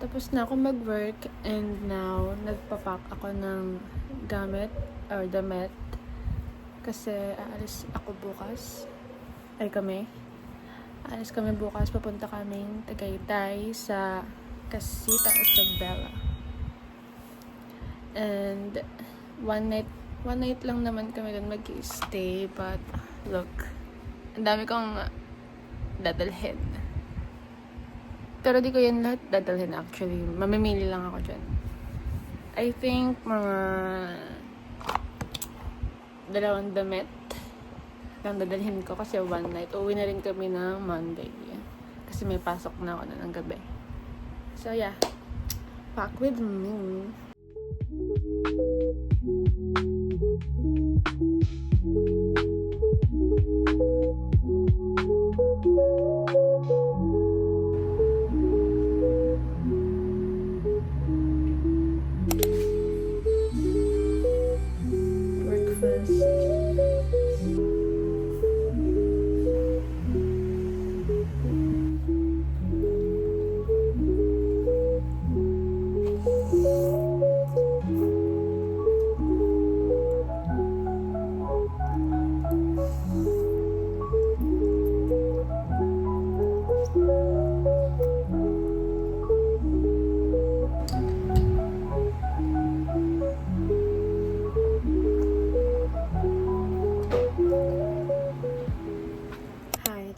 Tapos na ako mag-work and now nagpapack ako ng gamit or damit kasi aalis ako bukas. Aalis kami bukas, papunta kaming Tagaytay sa Casita Isabela. And one night lang naman kami doon mag-stay, but look, ang dami kong dadalhin. Pero di ko yan lahat dadalhin actually. Mamimili lang ako dyan. I think mga 2 damit lang dadalhin ko kasi one night. Uwi na rin kami ng Monday. Kasi may pasok na ako na ng gabi. So yeah, pack with me.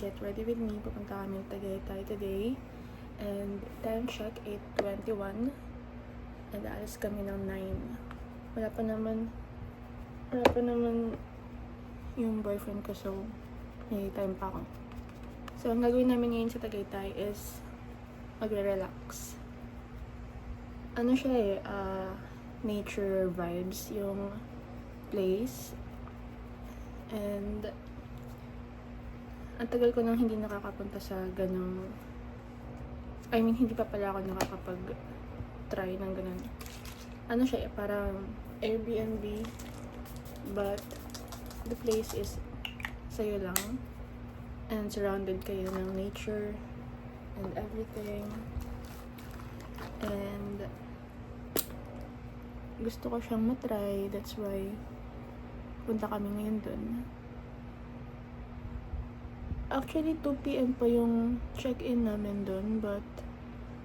Get ready with me. Pupunta kami ng Tagaytay today. And time check, 8:21. And aalis kami ng 9. Wala pa naman yung boyfriend ko, so may time pa ako. So, ang gagawin namin ngayon sa Tagaytay is magre-relax. Ano siya nature vibes yung place. And ang tagal ko nang hindi nakakapunta sa ganong... hindi pa pala ako nakakapag-try ng ganon. Ano siya, parang Airbnb, but the place is sa'yo lang. And surrounded kayo ng nature and everything. And gusto ko siyang matry, that's why punta kami ngayon dun. Actually, 2 p.m. pa yung check-in namin doon, but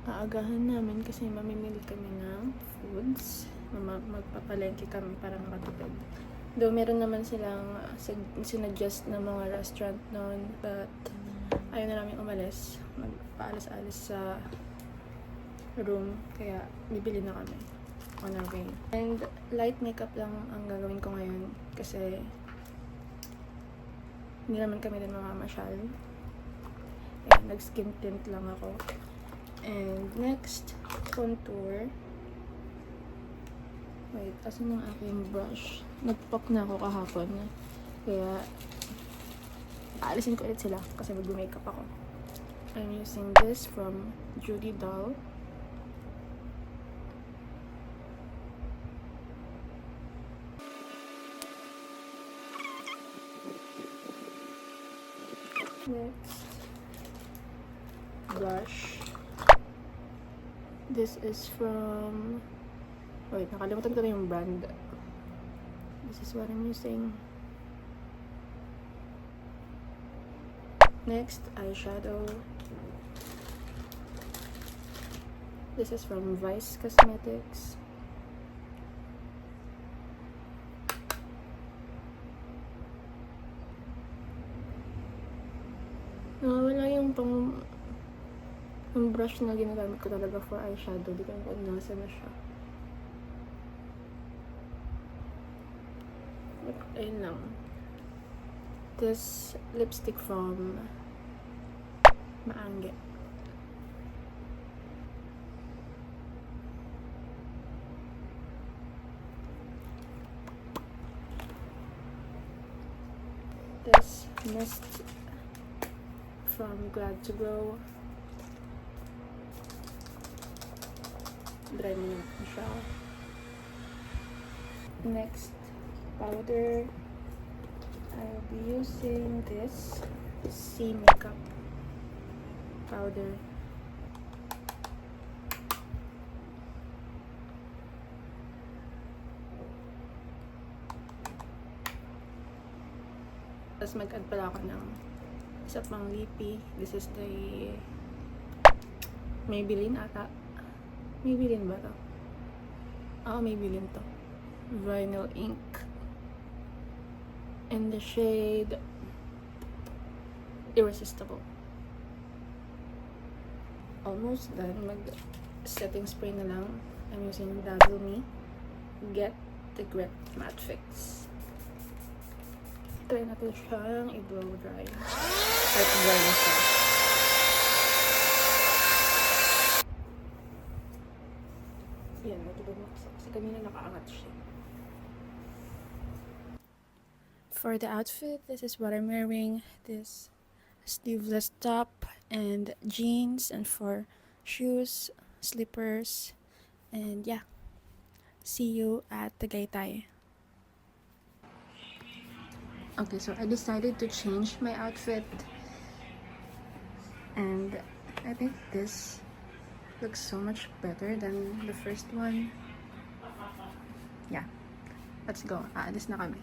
aagahan namin kasi mamimili kami ng foods. Magpapalengke kami para makatipid. Though meron naman silang sinuggest na mga restaurant noon, but ayaw na namin umalis. Magpaalis-alis sa room, kaya bibili na kami on our way. And light makeup lang ang gagawin ko ngayon kasi hindi naman kami din mamamasyal. Nag-skin tint lang ako. And next, contour. Wait, asan yung aking brush? Nagpack na ako kahapon. Kaya, aalisin ko ulit sila kasi mag-makeup ako. I'm using this from Judy Doll. Next, blush. This is from... Wait, nakalimutan ko na yung brand. This is what I'm using. Next, eyeshadow. This is from Vice Cosmetics. Wala yung yung brush na ginagamit ko talaga for eyeshadow. Di ko alam kung nasa na siya. Ayun lang. This lipstick from Maange. This mist from Glad to Grow. Dry mo na siya. Next, powder. I'll be using this C makeup powder. Tapos mag-add pala ako ng isa pang lippy. This is the Maybelline ata. Maybelline ba to? Maybelline to. Vinyl ink. In the shade Irresistible. Almost done. Mag-setting spray na lang. I'm using Dazzle Me Get the Grip Matte Fix. Try natin siyang i-blow dry. Start to dry na siya. Yan, nagibagmaksa. Kasi kanina nakaangat siya. For the outfit, this is what I'm wearing. This sleeveless top and jeans, and for shoes, slippers, and yeah. See you at Tagaytay. Okay, so I decided to change my outfit, and I think this looks so much better than the first one. Yeah, let's go. Aalis na kami.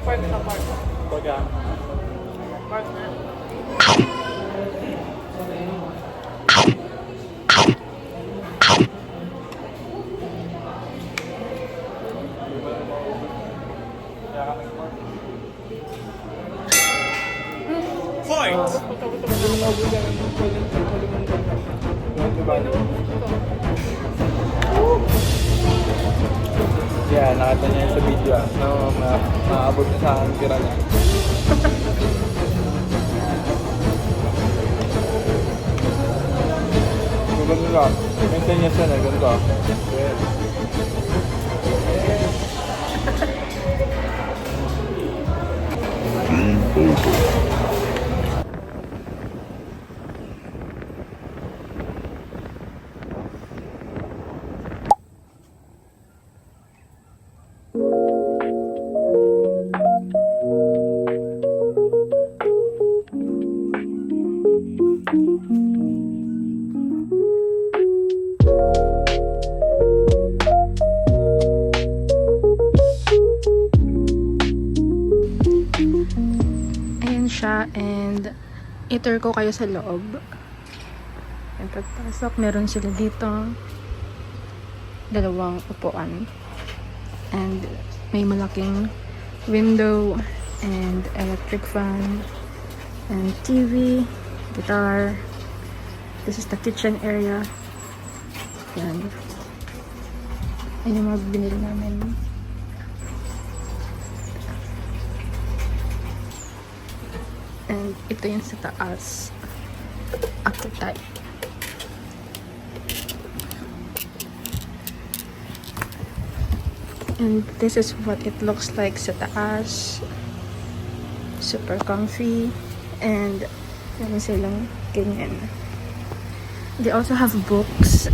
Park na, park. Baga. Park na. Fight! Yeah, nakita niya yun sa video no, maabot na sa akin tira niya. So, ganun ka. Maintain niya siya na, ganun ka. Yeah. Ayan siya, and itour ko kayo sa loob. And pagpasok, meron sila dito dalawang upuan, and may malaking window and electric fan and TV, guitar. This is the kitchen area. Yan. Ayun yung mga binili namin. And ito yung sa taas. After type. And this is what it looks like sa taas. Super comfy. And meron silang ganyan. They also have books.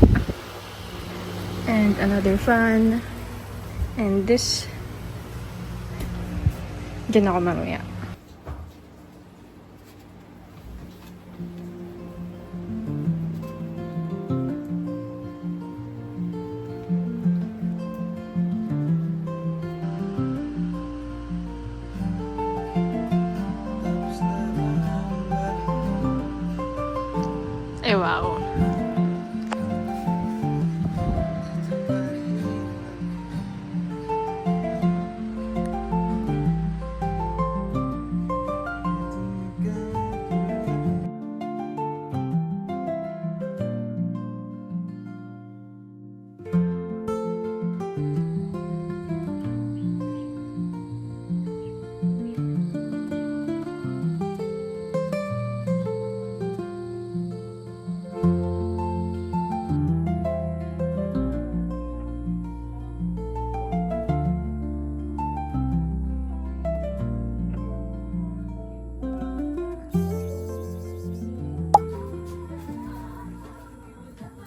And another fan. And this. Diyan ako mamaya. wow.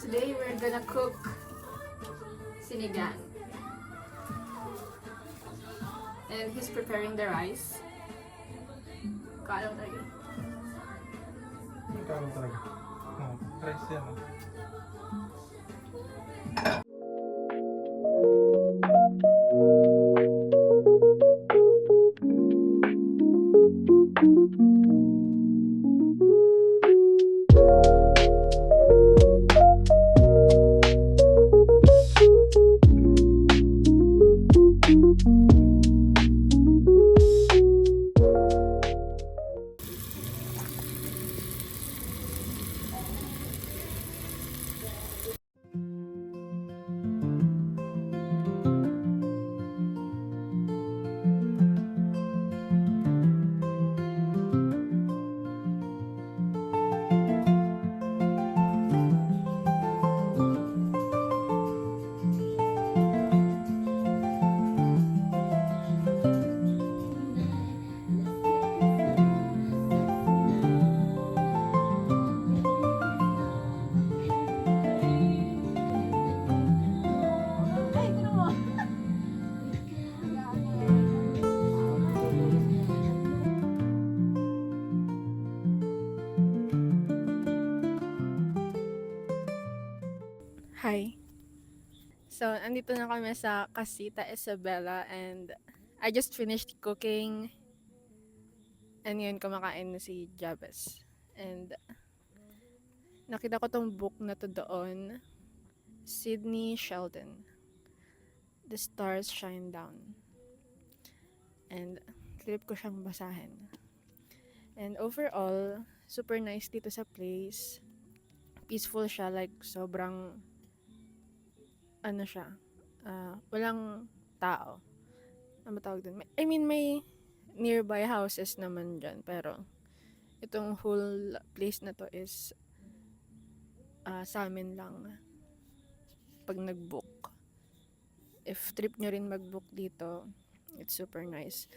Today we're gonna cook sinigang. And he's preparing the rice. Kalaw talaga. Ikaw talaga. Rice yan. Hi. So, andito na kami sa Casita Isabela and I just finished cooking and yun, kumakain na si Jabez. And nakita ko tong book na to doon, Sydney Sheldon, The Stars Shine Down. And trip ko siyang basahin. And overall, super nice dito sa place. Peaceful siya, like sobrang ano siya, walang tao. Ano ba tawag dun? I mean, may nearby houses naman dyan, pero itong whole place na to is sa amin lang pag nag-book. If trip nyo rin mag-book dito, it's super nice.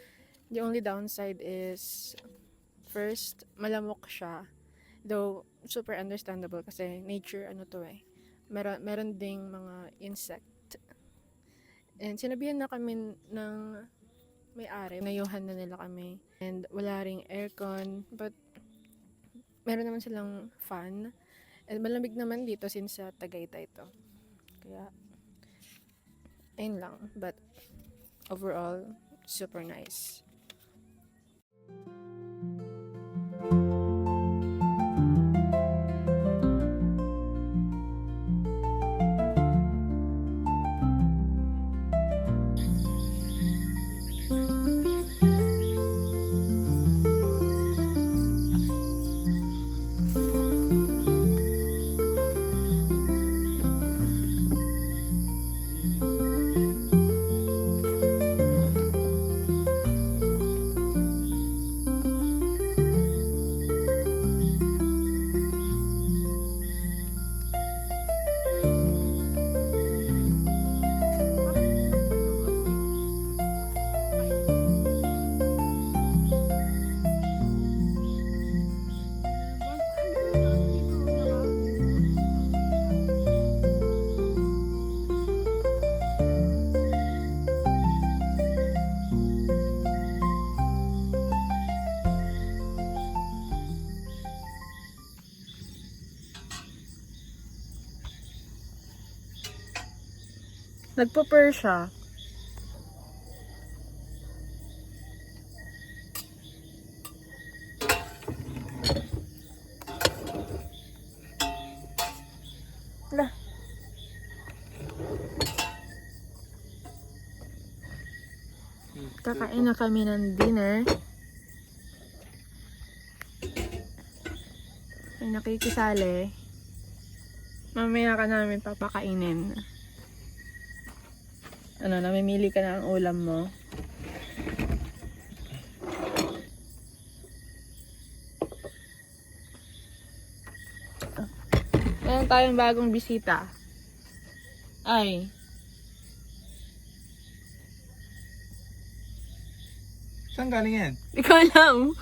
The only downside is, first, malamok siya. Though, super understandable kasi nature, ano to eh. Meron ding mga insect. And sinabihan na kami ng may-ari, nayuhan na nila kami. And wala ring aircon, but meron naman silang fan. And malamig naman dito since sa Tagaytay to. Kaya, ayun lang. But, overall, super nice. Nagpo-purr siya. Kakain na kami ng dinner. Ay nakikisali. Mamaya ka namin papakainin. Ano, namimili ka na ang ulam mo? Meron tayong bagong bisita. Ay. Saan galing yan? Ikaw alam.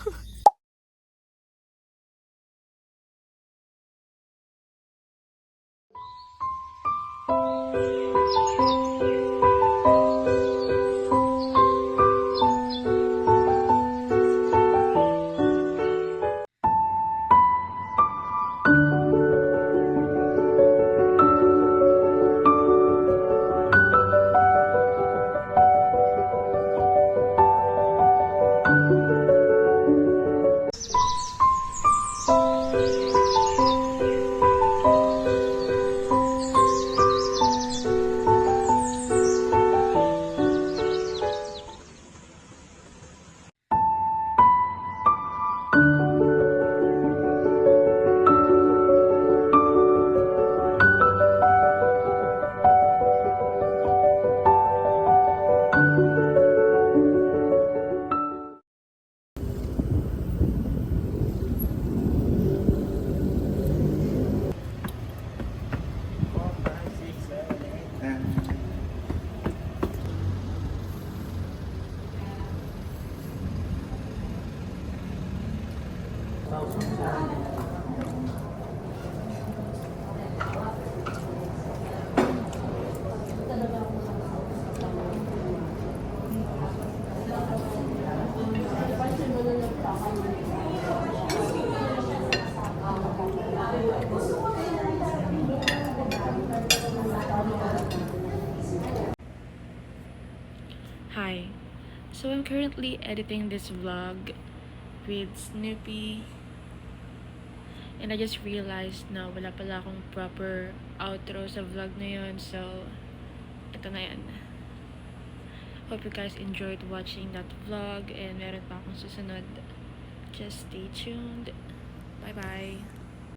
Hi. So I'm currently editing this vlog with Snoopy. And I just realized na wala pala akong proper outro sa vlog na yun. So, ito na yan. Hope you guys enjoyed watching that vlog. And meron pa akong susunod. Just stay tuned. Bye-bye.